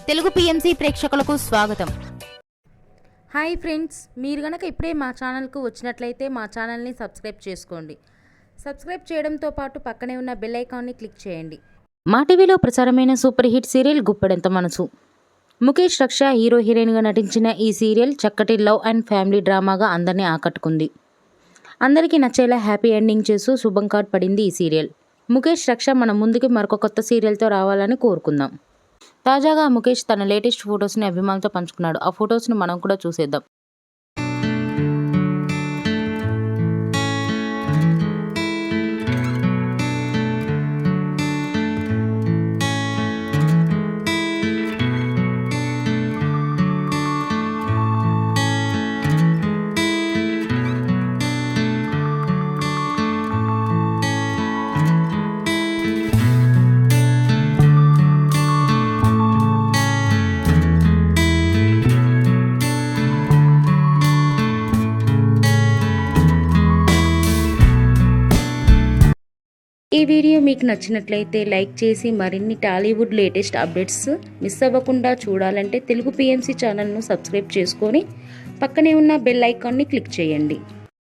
Telugu PMC ప్రేక్షకులకు స్వాగతం. Hi friends, మీరు గనక ఇప్పుడే మా ఛానల్కు వచ్చినట్లయితే మా ఛానల్ని సబ్స్క్రైబ్ చేసుకోండి. సబ్స్క్రైబ్ చేయడంతో పాటు పక్కనే ఉన్న బెల్ ఐకాన్ని క్లిక్ చేయండి. మా టీవీలో ప్రసారమైన సూపర్ హిట్ సీరియల్ గుప్పెడంత మనసు. ముఖేష్ రక్ష హీరో హీరోయిన్గా నటించిన ఈ సీరియల్ చక్కటి లవ్ అండ్ ఫ్యామిలీ డ్రామాగా అందరినీ ఆకట్టుకుంది. అందరికీ నచ్చేలా హ్యాపీ ఎండింగ్ చేస్తూ శుభం కార్డ్ పడింది ఈ సీరియల్. ముఖేష్ రక్ష మన ముందుకి మరొక కొత్త సీరియల్తో రావాలని కోరుకుందాం. తాజాగా ముఖేష్ తన లేటెస్ట్ ఫొటోస్ని అభిమానులతో పంచుకున్నాడు. ఆ ఫొటోస్ని మనం కూడా చూసేద్దాం. ఈ వీడియో మీకు నచ్చినట్లయితే లైక్ చేసి మరిన్ని టాలీవుడ్ లేటెస్ట్ అప్డేట్స్ మిస్ అవ్వకుండా చూడాలంటే తెలుగు పిఎంసి ఛానల్ను సబ్స్క్రైబ్ చేసుకొని పక్కనే ఉన్న బెల్ ఐకాన్ని క్లిక్ చేయండి.